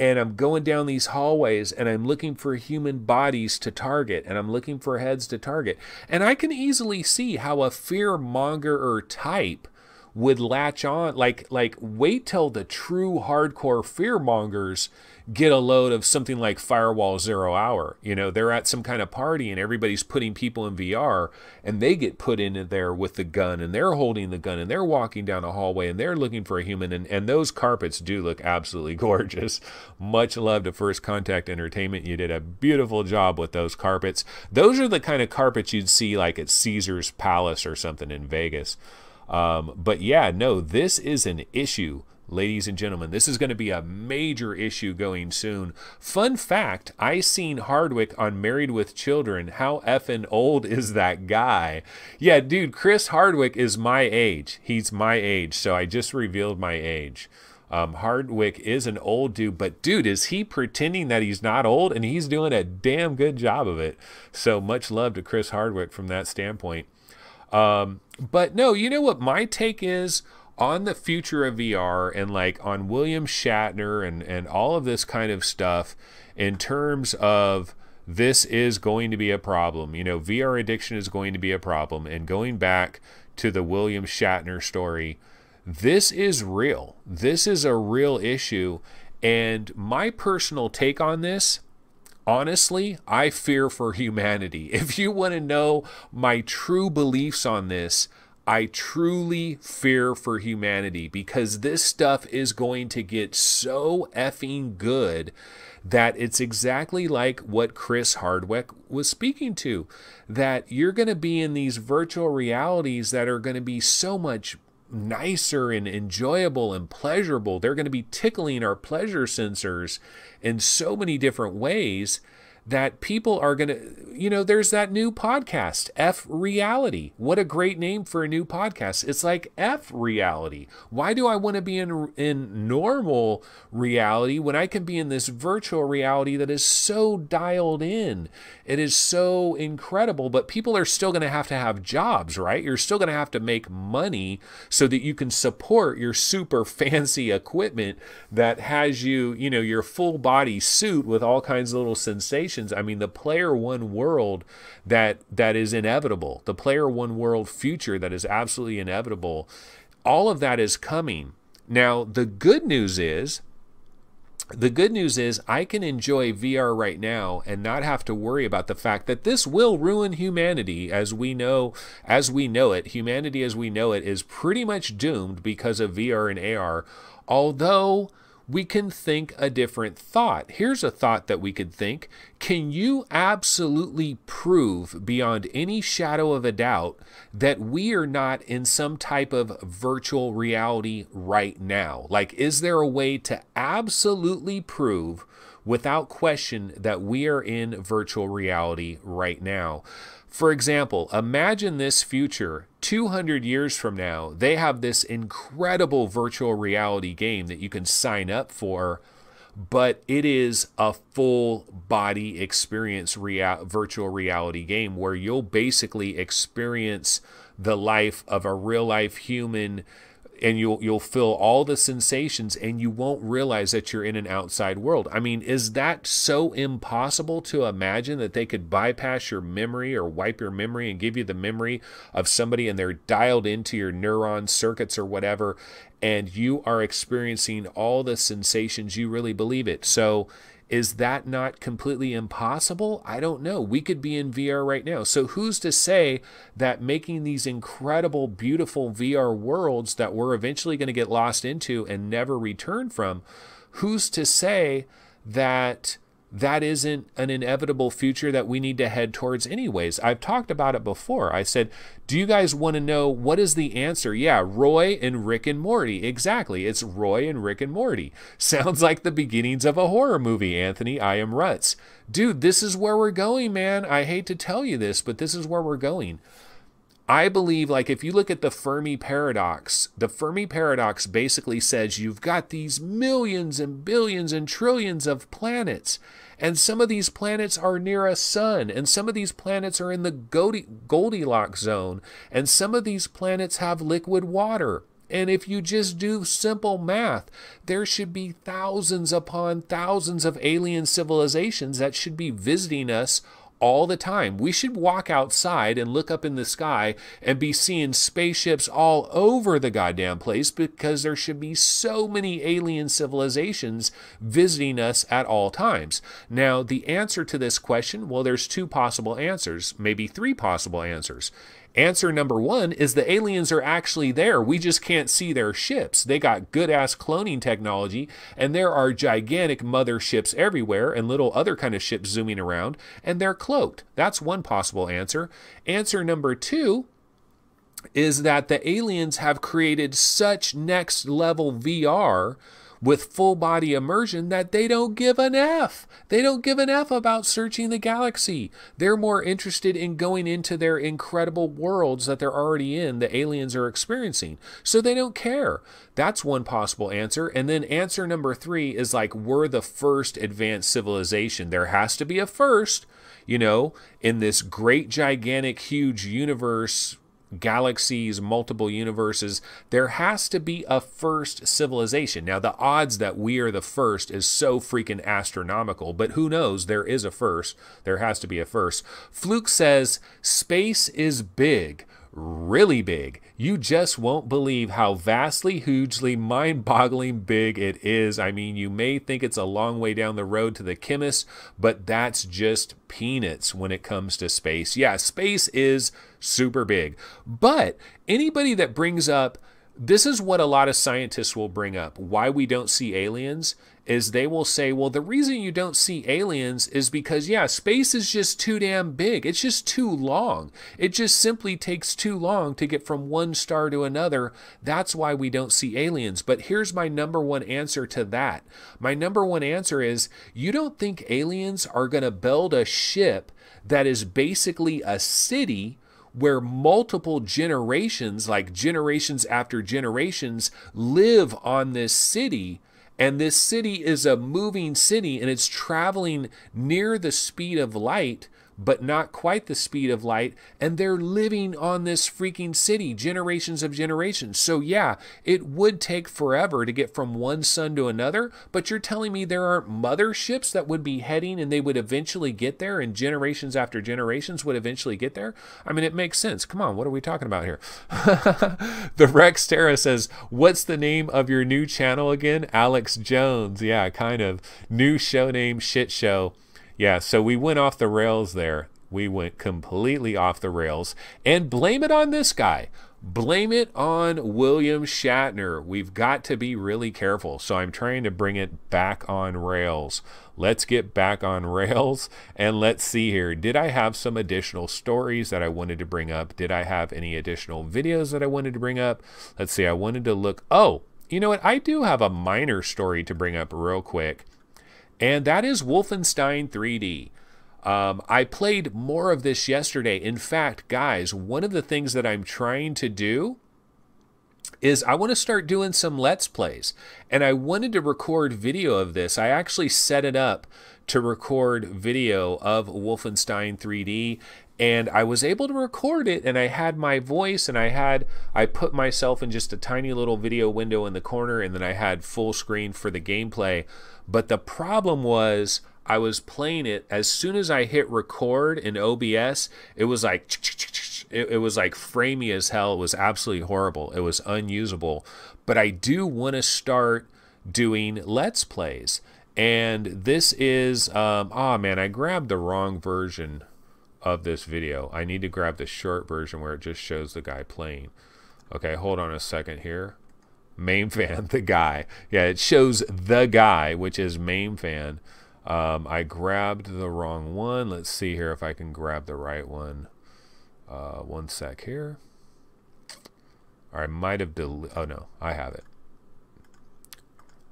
And I'm going down these hallways, and I'm looking for human bodies to target, and I'm looking for heads to target. And I can easily see how a fear-mongerer type would latch on. Like wait till the true hardcore fear-mongers get a load of something like Firewall 0 Hour. You know, they're at some kind of party, and everybody's putting people in VR, and they get put in there with the gun, and they're holding the gun, and they're walking down a hallway, and they're looking for a human, and those carpets do look absolutely gorgeous. Much love to First Contact Entertainment. You did a beautiful job with those carpets. Those are the kind of carpets you'd see like at Caesar's Palace or something in Vegas. But yeah, no, this is an issue. Ladies and gentlemen, this is going to be a major issue going soon. Fun fact, I seen Hardwick on Married with Children. How effing old is that guy? Yeah, dude, Chris Hardwick is my age. He's my age, so I just revealed my age. Hardwick is an old dude, but dude, is he pretending that he's not old? And he's doing a damn good job of it. So much love to Chris Hardwick from that standpoint. But no, you know what my take is on the future of VR, and like on William Shatner and all of this kind of stuff, in terms of this is going to be a problem. You know, VR addiction is going to be a problem. And going back to the William Shatner story, this is real. This is a real issue. And my personal take on this, honestly, I fear for humanity. If you want to know my true beliefs on this, I truly fear for humanity, because this stuff is going to get so effing good that it's exactly like what Chris Hardwick was speaking to, that you're going to be in these virtual realities that are going to be so much nicer and enjoyable and pleasurable. They're going to be tickling our pleasure sensors in so many different ways that people are going to, you know, there's that new podcast, F Reality. What a great name for a new podcast. It's like F Reality. Why do I want to be in normal reality when I can be in this virtual reality that is so dialed in? It is so incredible, but people are still going to have jobs, right? You're still going to have to make money so that you can support your super fancy equipment that has you, you know, your full body suit with all kinds of little sensations. I mean, the Player One world that is inevitable, the Player One world future that is absolutely inevitable, all of that is coming. Now, the good news is I can enjoy VR right now and not have to worry about the fact that this will ruin humanity as we know it. Humanity as we know it is pretty much doomed because of VR and AR, although we can think a different thought. Here's a thought that we could think. Can you absolutely prove beyond any shadow of a doubt that we are not in some type of virtual reality right now? Like, is there a way to absolutely prove without question that we are in virtual reality right now? For example, imagine this future 200 years from now. They have this incredible virtual reality game that you can sign up for, but it is a full body experience virtual reality game where you'll basically experience the life of a real life human, and you'll feel all the sensations, and you won't realize that you're in an outside world. I mean, is that so impossible to imagine that they could bypass your memory or wipe your memory and give you the memory of somebody, and they're dialed into your neuron circuits or whatever, and you are experiencing all the sensations? You really believe it. So is that not completely impossible? I don't know. We could be in VR right now. So who's to say that making these incredible, beautiful VR worlds that we're eventually going to get lost into and never return from, who's to say that that isn't an inevitable future that we need to head towards anyways. I've talked about it before. I said, do you guys want to know what is the answer? Yeah, Roy and Rick and Morty. Exactly. It's Roy and Rick and Morty. Sounds like the beginnings of a horror movie, Anthony. I am Ruts. Dude, this is where we're going, man. I hate to tell you this, but this is where we're going. I believe, like, if you look at the Fermi paradox basically says you've got these millions and billions and trillions of planets, and some of these planets are near a sun, and some of these planets are in the Goldilocks zone, and some of these planets have liquid water. And if you just do simple math, there should be thousands upon thousands of alien civilizations that should be visiting us all the time. We should walk outside and look up in the sky and be seeing spaceships all over the goddamn place, because there should be so many alien civilizations visiting us at all times. Now, the answer to this question, well, there's two possible answers, maybe three possible answers. Answer number one is the aliens are actually there. We just can't see their ships. They got good-ass cloning technology, and there are gigantic motherships everywhere and little other kind of ships zooming around, and they're cloaked. That's one possible answer. Answer number two is that the aliens have created such next-level VR with full body immersion that they don't give an F. They don't give an F about searching the galaxy. They're more interested in going into their incredible worlds that they're already in, the aliens are experiencing. So they don't care. That's one possible answer. And then answer number three is like, we're the first advanced civilization. There has to be a first, you know, in this great, gigantic, huge universe, galaxies, multiple universes, there has to be a first civilization. Now, the odds that we are the first is so freaking astronomical, but who knows? There is a first. There has to be a first. Fluke says, space is big, really big. You just won't believe how vastly, hugely, mind-boggling big it is. I mean, you may think it's a long way down the road to the chemist, but that's just peanuts when it comes to space. Yeah, space is super big. But anybody that brings up, this is what a lot of scientists will bring up, why we don't see aliens, is they will say, well, the reason you don't see aliens is because, yeah, space is just too damn big. It's just too long. It just simply takes too long to get from one star to another. That's why we don't see aliens. But here's my number one answer to that. My number one answer is, you don't think aliens are going to build a ship that is basically a city where multiple generations, like generations after generations, live on this city, and this city is a moving city, and it's traveling near the speed of light, but not quite the speed of light, and they're living on this freaking city, generations of generations. So yeah, it would take forever to get from one sun to another, but you're telling me there aren't motherships that would be heading and they would eventually get there, and generations after generations would eventually get there? I mean, it makes sense. Come on, what are we talking about here? The Rex Terra says, what's the name of your new channel again? Alex Jones. Yeah, kind of. New show name, Shit Show. Yeah, so we went off the rails there. We went completely off the rails. And blame it on this guy. Blame it on William Shatner. We've got to be really careful. So I'm trying to bring it back on rails. Let's get back on rails, and let's see here. Did I have some additional stories that I wanted to bring up? Did I have any additional videos that I wanted to bring up? Let's see. I wanted to look. Oh, you know what? I do have a minor story to bring up real quick. And that is Wolfenstein 3D. I played more of this yesterday. In fact, guys, one of the things that I'm trying to do is I want to start doing some Let's Plays. And I wanted to record video of this. I actually set it up to record video of Wolfenstein 3D. And I was able to record it, and I had my voice, and I put myself in just a tiny little video window in the corner, and then I had full screen for the gameplay. But the problem was, I was playing it, as soon as I hit record in OBS, it was like, it was like framey as hell. It was absolutely horrible. It was unusable. But I do want to start doing Let's Plays. And this is, oh man, I grabbed the wrong version of this video. I need to grab the short version where it just shows the guy playing. Okay, hold on a second here. Main fan, the guy. Yeah, it shows the guy, which is main fan. I grabbed the wrong one. Let's see here if I can grab the right one. One sec here. Or I might have oh no, I have it.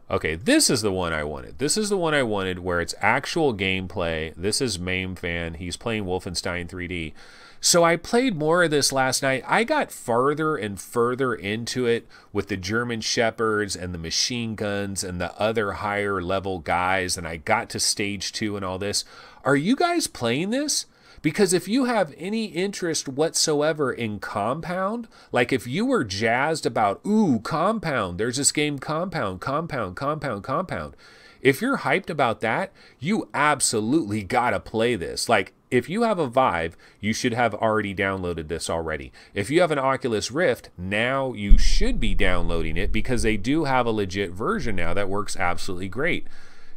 Okay, this is the one I wanted. This is the one I wanted where it's actual gameplay. This is MameFan. He's playing Wolfenstein 3D. So I played more of this last night. I got farther and further into it with the German Shepherds and the machine guns and the other higher level guys, and I got to stage 2 and all this. Are you guys playing this? Because if you have any interest whatsoever in Compound, like if you were jazzed about, ooh, Compound, there's this game Compound. If you're hyped about that, you absolutely gotta play this. Like, if you have a Vive, you should have already downloaded this already. If you have an Oculus Rift, now you should be downloading it because they do have a legit version now that works absolutely great.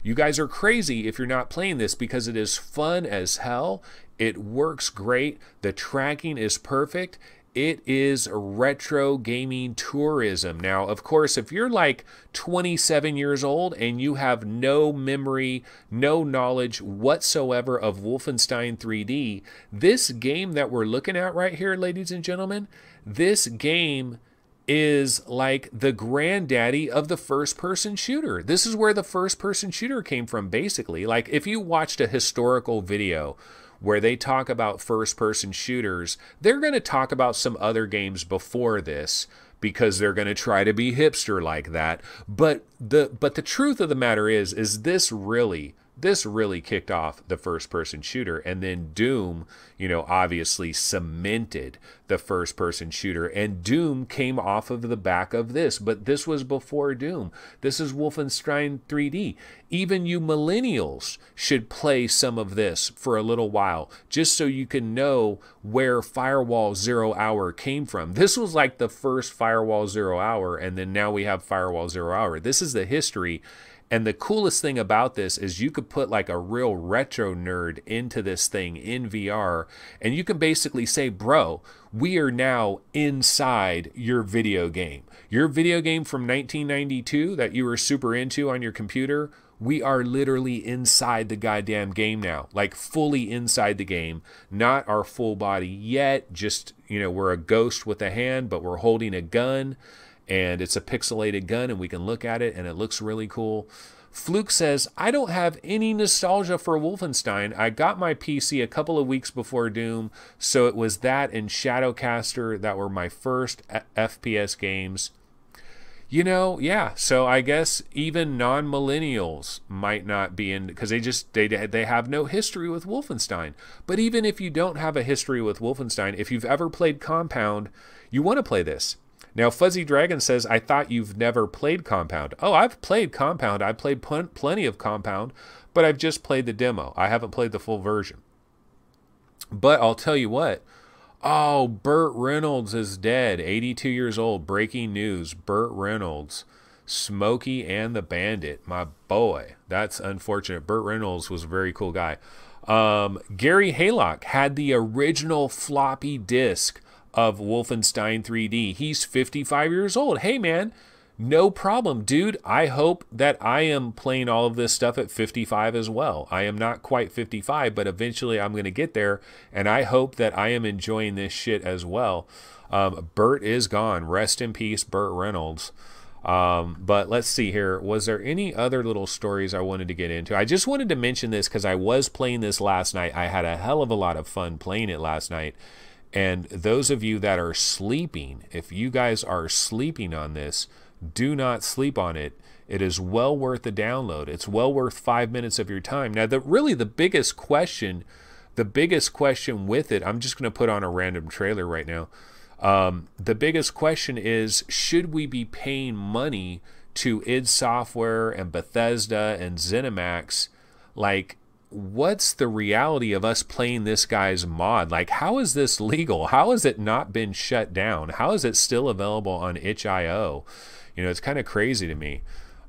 You guys are crazy if you're not playing this because it is fun as hell. It works great. The tracking is perfect. It is retro gaming tourism. Now, of course, if you're like 27 years old and you have no memory, no knowledge whatsoever of Wolfenstein 3D, this game that we're looking at right here, ladies and gentlemen, this game is like the granddaddy of the first-person shooter. This is where the first-person shooter came from, basically. Like, if you watched a historical video where they talk about first-person shooters, they're going to talk about some other games before this because they're going to try to be hipster like that. But the truth of the matter is this really kicked off the first-person shooter, and then Doom, you know, obviously cemented the first-person shooter, and Doom came off of the back of this, but this was before Doom. This is Wolfenstein 3D. Even you millennials should play some of this for a little while, just so you can know where Firewall 0 Hour came from. This was like the first Firewall 0 Hour, and then now we have Firewall 0 Hour. This is the history. And the coolest thing about this is you could put like a real retro nerd into this thing in VR, and you can basically say, bro, we are now inside your video game. Your video game from 1992 that you were super into on your computer, we are literally inside the goddamn game now, like fully inside the game, not our full body yet, just, you know, we're a ghost with a hand, but we're holding a gun. And it's a pixelated gun, and we can look at it, and it looks really cool. Fluke says, I don't have any nostalgia for Wolfenstein. I got my PC a couple of weeks before Doom, so it was that and Shadowcaster that were my first FPS games. You know, yeah, so I guess even non-millennials might not be in, because they have no history with Wolfenstein. But even if you don't have a history with Wolfenstein, if you've ever played Compound, you want to play this. Now, Fuzzy Dragon says, I thought you've never played Compound. Oh, I've played Compound. I've played plenty of Compound, but I've just played the demo. I haven't played the full version. But I'll tell you what. Oh, Burt Reynolds is dead. 82 years old. Breaking news. Burt Reynolds. Smokey and the Bandit. My boy. That's unfortunate. Burt Reynolds was a very cool guy. Gary Haylock had the original floppy disk of Wolfenstein 3D. He's 55 years old. Hey, man, no problem, dude. I hope that I am playing all of this stuff at 55 as well. I am not quite 55, but eventually I'm going to get there, and I hope that I am enjoying this shit as well. Burt is gone. Rest in peace, Burt Reynolds. But let's see here. Was there any other little stories I wanted to get into? I just wanted to mention this because I was playing this last night. I had a hell of a lot of fun playing it last night. And those of you that are sleeping, if you guys are sleeping on this, do not sleep on it. It is well worth the download. It's well worth 5 minutes of your time. Now, the biggest question with it, I'm just going to put on a random trailer right now. The biggest question is, should we be paying money to id Software and Bethesda and ZeniMax? Like, what's the reality of us playing this guy's mod? Like, how is this legal? How has it not been shut down? How is it still available on itch.io? You know, it's kind of crazy to me.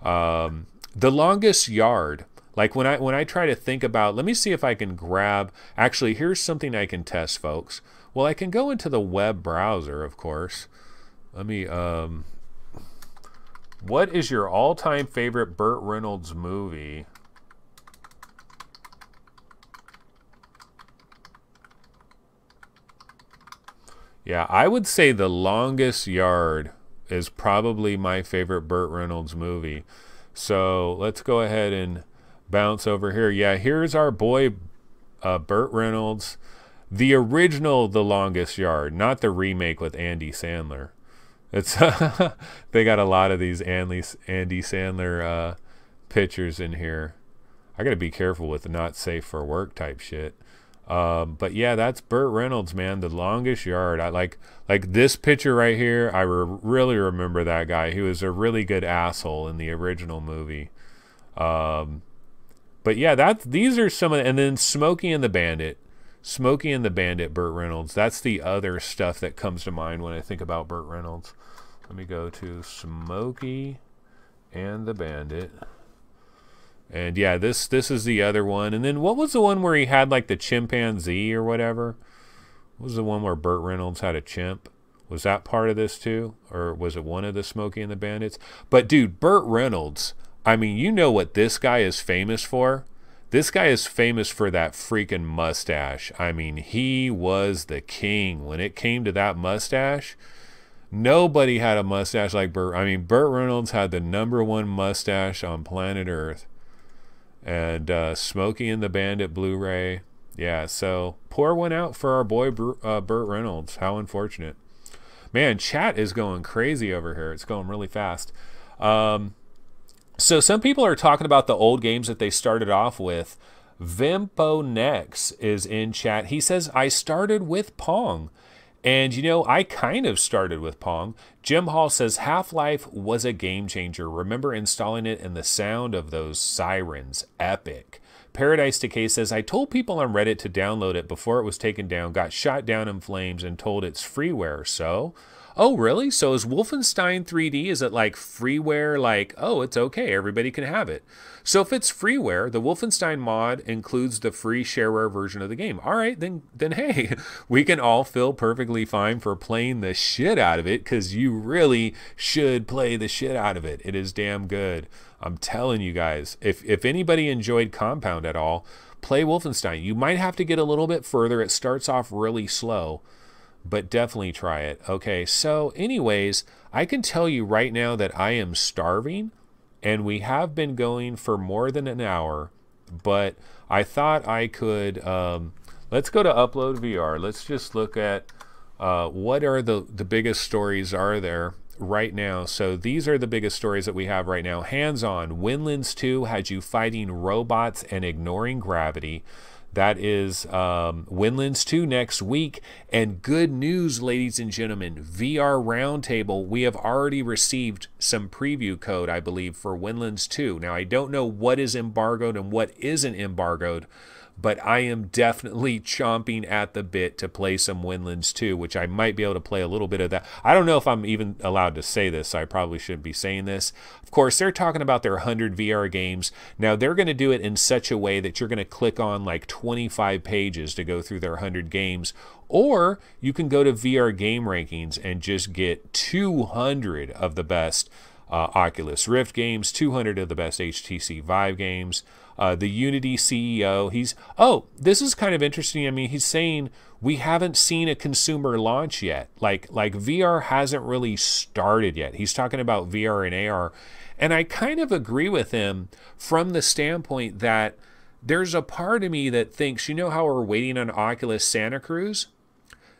The Longest Yard. Like, when I try to think about, let me see if I can grab, actually, here's something I can test, folks. Well, I can go into the web browser, of course. Let me, what is your all-time favorite Burt Reynolds movie? Yeah, I would say The Longest Yard is probably my favorite Burt Reynolds movie. So let's go ahead and bounce over here. Yeah, here's our boy Burt Reynolds. The original The Longest Yard, not the remake with Andy Sandler. It's they got a lot of these Andy Sandler pictures in here. I got to be careful with the not safe for work type shit. But yeah, that's Burt Reynolds, man. The Longest Yard. I like this picture right here. I really remember that guy. He was a really good asshole in the original movie. But yeah, these are some of, and then Smokey and the Bandit. Smokey and the Bandit, Burt Reynolds. That's the other stuff that comes to mind when I think about Burt Reynolds. Let me go to Smokey and the Bandit. And yeah, this is the other one. And then what was the one where he had like the chimpanzee or whatever? What was the one where Burt Reynolds had a chimp? Was that part of this too? Or was it one of the Smokey and the Bandits? But dude, Burt Reynolds, I mean, you know what this guy is famous for? This guy is famous for that freaking mustache. I mean, he was the king. When it came to that mustache, nobody had a mustache like Burt. I mean, Burt Reynolds had the #1 mustache on planet Earth. And Smokey and the Bandit Blu-ray. Yeah, so pour one out for our boy Burt Reynolds. How unfortunate. Man, chat is going crazy over here. It's going really fast. So some people are talking about the old games that they started off with. Vimpo Nex is in chat. He says, I started with Pong. And, you know, I kind of started with Pong. Jim Hall says, Half-Life was a game changer. Remember installing it and the sound of those sirens. Epic. Paradise Decay says, I told people on Reddit to download it before it was taken down, got shot down in flames, and told it's freeware. So... oh, really? So is Wolfenstein 3D, is it like freeware, like, oh, it's okay, everybody can have it? So if it's freeware, the Wolfenstein mod includes the free shareware version of the game. All right, then hey, we can all feel perfectly fine for playing the shit out of it, because you really should play the shit out of it. It is damn good. I'm telling you guys, if anybody enjoyed Compound at all, play Wolfenstein. You might have to get a little bit further. It starts off really slow, but definitely try it. Okay, so anyways, I can tell you right now that I am starving, and we have been going for more than an hour, but I thought I could, let's go to Upload VR. Let's just look at what are the biggest stories are there right now. So these are the biggest stories that we have right now. Hands on, Windlands 2 had you fighting robots and ignoring gravity. That is Windlands 2 next week. And good news, ladies and gentlemen, VR Roundtable, we have already received some preview code, I believe, for Windlands 2. Now, I don't know what is embargoed and what isn't embargoed, but I am definitely chomping at the bit to play some Windlands 2, which I might be able to play a little bit of that. I don't know if I'm even allowed to say this, so I probably shouldn't be saying this. Of course, they're talking about their 100 VR games. Now, they're going to do it in such a way that you're going to click on like 25 pages to go through their 100 games, or you can go to VR Game Rankings and just get 200 of the best Oculus Rift games, 200 of the best HTC Vive games. The Unity CEO, this is kind of interesting. I mean, he's saying we haven't seen a consumer launch yet. Like VR hasn't really started yet. He's talking about VR and AR. And I kind of agree with him from the standpoint that there's a part of me that thinks, you know how we're waiting on Oculus Santa Cruz?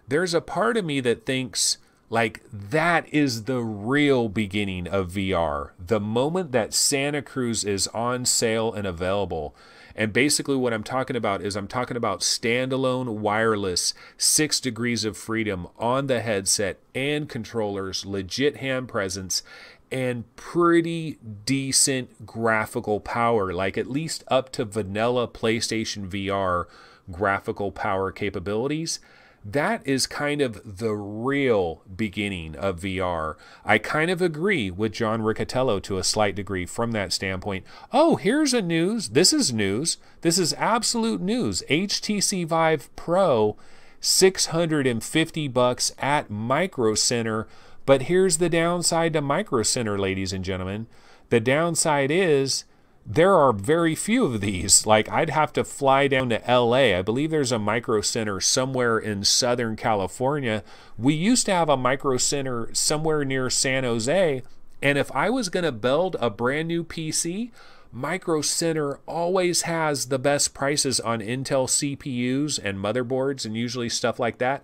There's a part of me that thinks, like, that is the real beginning of VR. The moment that Santa Cruz is on sale and available. And basically what I'm talking about is I'm talking about standalone wireless 6 degrees of freedom on the headset and controllers, legit hand presence, and pretty decent graphical power, like at least up to vanilla PlayStation VR graphical power capabilities. That is kind of the real beginning of VR. I kind of agree with John Riccatello to a slight degree from that standpoint. Oh, here's a news. This is news. This is absolute news. HTC Vive Pro, $650 at Micro Center. But here's the downside to Micro Center, ladies and gentlemen. The downside is there are very few of these. Like, I'd have to fly down to LA. I believe there's a Micro Center somewhere in Southern California. We used to have a Micro Center somewhere near San Jose. And if I was going to build a brand new PC, Micro Center always has the best prices on Intel CPUs and motherboards and usually stuff like that.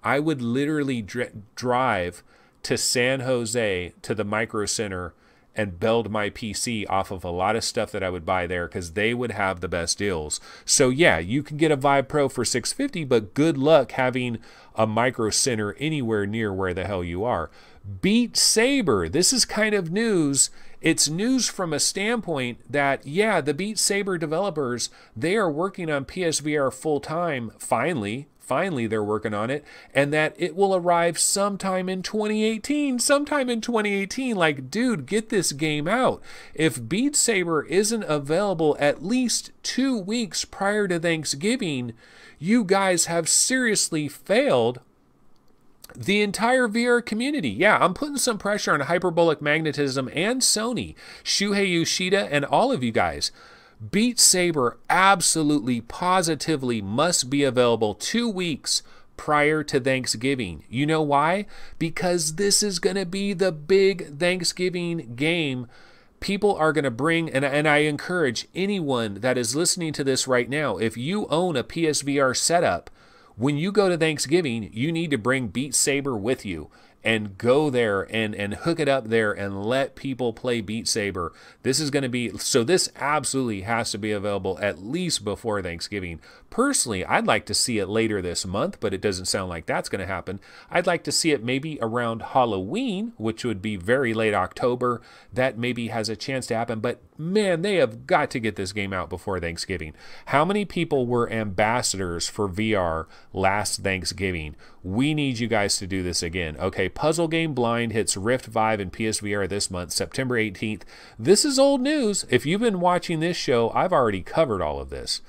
I would literally drive to San Jose to the Micro Center and build my PC off of a lot of stuff that I would buy there because they would have the best deals. So yeah, you can get a Vive Pro for $650, but good luck having a Micro Center anywhere near where the hell you are. Beat Saber, this is kind of news. It's news from a standpoint that, yeah, the Beat Saber developers, they are working on PSVR full-time, finally they're working on it, and that it will arrive sometime in 2018. Like, dude, get this game out. If Beat Saber isn't available at least 2 weeks prior to Thanksgiving, you guys have seriously failed the entire VR community. Yeah, I'm putting some pressure on Hyperbolic Magnetism and Sony, Shuhei Yoshida, and all of you guys. Beat Saber absolutely, positively must be available 2 weeks prior to Thanksgiving. You know why? Because this is going to be the big Thanksgiving game. People are going to bring, and I encourage anyone that is listening to this right now, if you own a PSVR setup, when you go to Thanksgiving, you need to bring Beat Saber with you and go there and hook it up there and let people play Beat Saber. This is going to be, so this absolutely has to be available at least before Thanksgiving. Personally, I'd like to see it later this month, but it doesn't sound like that's going to happen. I'd like to see it maybe around Halloween, which would be very late October. That maybe has a chance to happen, but man, they have got to get this game out before Thanksgiving. How many people were ambassadors for VR last Thanksgiving? We need you guys to do this again. Okay, Puzzle Game Blind hits Rift Vive and PSVR this month, September 18th. This is old news. If you've been watching this show, I've already covered all of this.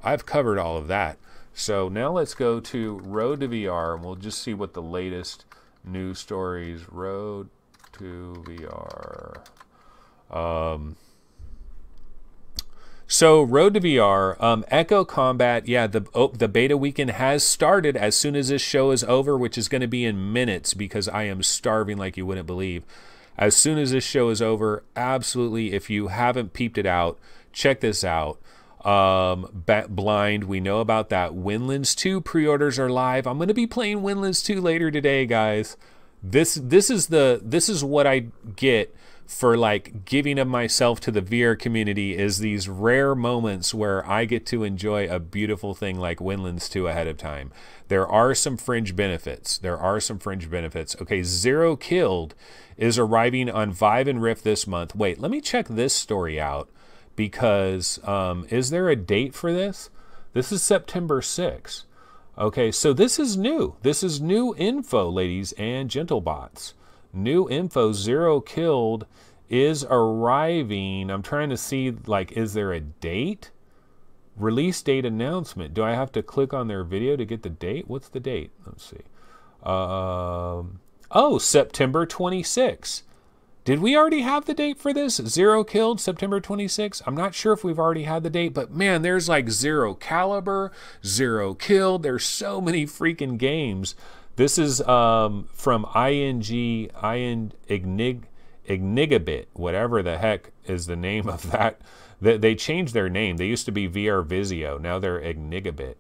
I've covered all of that. So now let's go to Road to VR, and we'll just see what the latest news stories. Road to VR. So Road to VR, Echo Combat, yeah, the beta weekend has started as soon as this show is over, which is going to be in minutes because I am starving like you wouldn't believe. As soon as this show is over, absolutely, if you haven't peeped it out, check this out. Blind, we know about that. Windlands 2 pre-orders are live. I'm going to be playing Windlands 2 later today, guys. This is what I get for like giving of myself to the VR community, is these rare moments where I get to enjoy a beautiful thing like Windlands 2 ahead of time. There are some fringe benefits. Okay, Zero Killed is arriving on Vive and Rift this month. Wait, let me check this story out, because is there a date for this? This is September 6th. Okay, so this is new. This is new info, ladies and gentlebots. New info. Zero Killed is arriving. I'm trying to see, like, is there a date? Release date announcement. Do I have to click on their video to get the date? What's the date? Let's see. Oh, September 26th. Did we already have the date for this? Zero Killed, September 26th? I'm not sure if we've already had the date, but man, there's like Zero Caliber, Zero Killed. There's so many freaking games. This is from Ignigabit, whatever the heck is the name of that. They changed their name. They used to be VR Vizio. Now they're Ignigabit.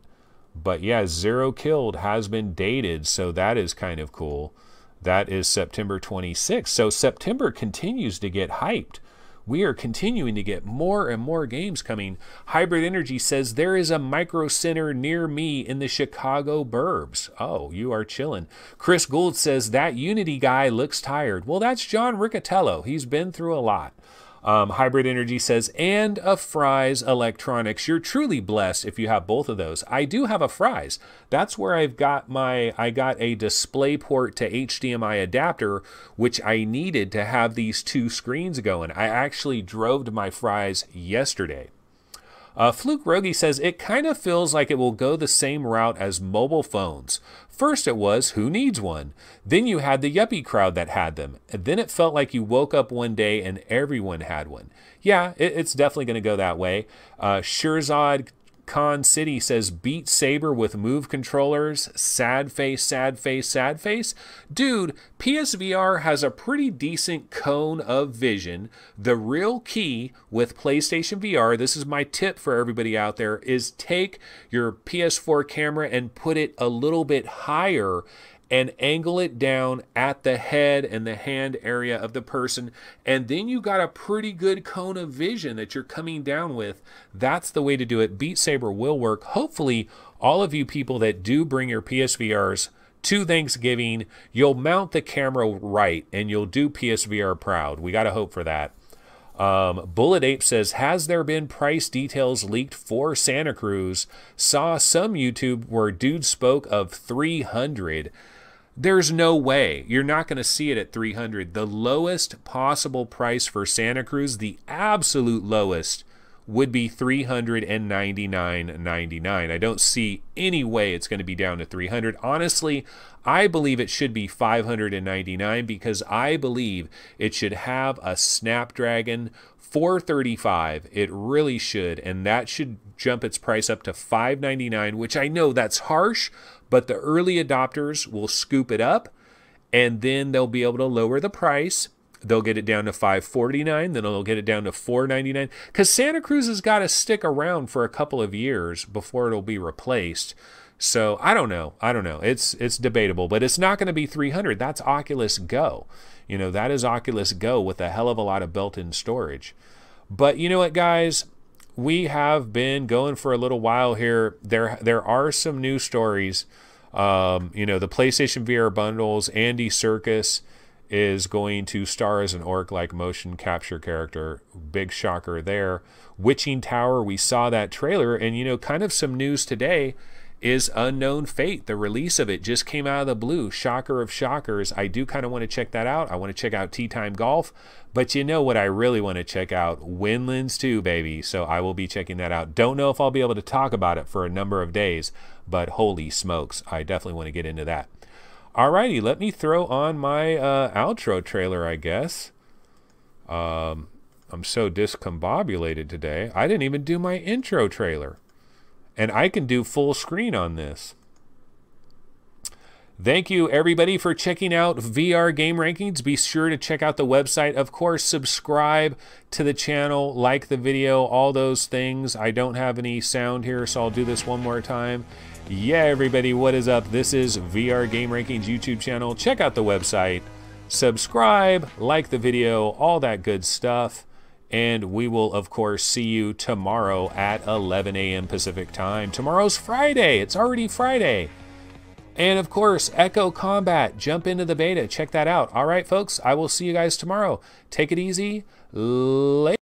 But yeah, Zero Killed has been dated, so that is kind of cool. That is September 26th. So September continues to get hyped. We are continuing to get more and more games coming. Hybrid Energy says there is a Micro Center near me in the Chicago burbs. Oh, you are chilling. Chris Gould says that Unity guy looks tired. Well, that's John Riccatello. He's been through a lot. Hybrid Energy says, and a Fry's Electronics. You're truly blessed if you have both of those. I do have a Fry's. That's where I got a DisplayPort to HDMI adapter, which I needed to have these two screens going. I actually drove to my Fry's yesterday. Fluke Rogie says, it kind of feels like it will go the same route as mobile phones. First it was, who needs one? Then you had the yuppie crowd that had them. And then it felt like you woke up one day and everyone had one. Yeah, it's definitely going to go that way. Shirzad Khan City says, Beat Saber with Move controllers, sad face, sad face, sad face. Dude, PSVR has a pretty decent cone of vision. The real key with PlayStation VR, this is my tip for everybody out there, is take your PS4 camera and put it a little bit higher and angle it down at the head and the hand area of the person, and then you got a pretty good cone of vision that you're coming down with. That's the way to do it. Beat Saber will work. Hopefully, all of you people that do bring your PSVRs to Thanksgiving, you'll mount the camera right, and you'll do PSVR proud. We got to hope for that. Bullet Ape says, has there been price details leaked for Santa Cruz? Saw some YouTube where dude spoke of 300. There's no way. You're not going to see it at 300. The lowest possible price for Santa Cruz, the absolute lowest, would be $399.99. I don't see any way it's going to be down to 300. Honestly, I believe it should be $599 because I believe it should have a Snapdragon 435. It really should, and that should jump its price up to $599, which I know that's harsh, but the early adopters will scoop it up, and then they'll be able to lower the price. They'll get it down to $549, then they'll get it down to $499, because Santa Cruz has got to stick around for a couple of years before it'll be replaced. So I don't know. It's debatable, but it's not going to be 300. That's Oculus Go. You know, that is Oculus Go with a hell of a lot of built-in storage. But you know what, guys? We have been going for a little while here. There are some news stories. You know, the PlayStation VR bundles, Andy Serkis is going to star as an orc-like motion capture character. Big shocker there. Witching Tower, we saw that trailer, and you know, kind of some news today is Unknown Fate. The release of it just came out of the blue. Shocker of shockers. I do kind of want to check that out. I want to check out Tea Time Golf, but you know what I really want to check out? Windlands 2, baby. So I will be checking that out. Don't know if I'll be able to talk about it for a number of days, but holy smokes, I definitely want to get into that. Alrighty, let me throw on my outro trailer, I guess. I'm so discombobulated today. I didn't even do my intro trailer. And I can do full screen on this. Thank you, everybody, for checking out VR Game Rankings. Be sure to check out the website. Of course, subscribe to the channel, like the video, all those things. I don't have any sound here, so I'll do this one more time. Yeah, everybody, what is up? This is VR Game Rankings YouTube channel. Check out the website. Subscribe, like the video, all that good stuff. And we will, of course, see you tomorrow at 11 a.m. Pacific time. Tomorrow's Friday. It's already Friday. And, of course, Echo Combat. Jump into the beta. Check that out. All right, folks. I will see you guys tomorrow. Take it easy. Later.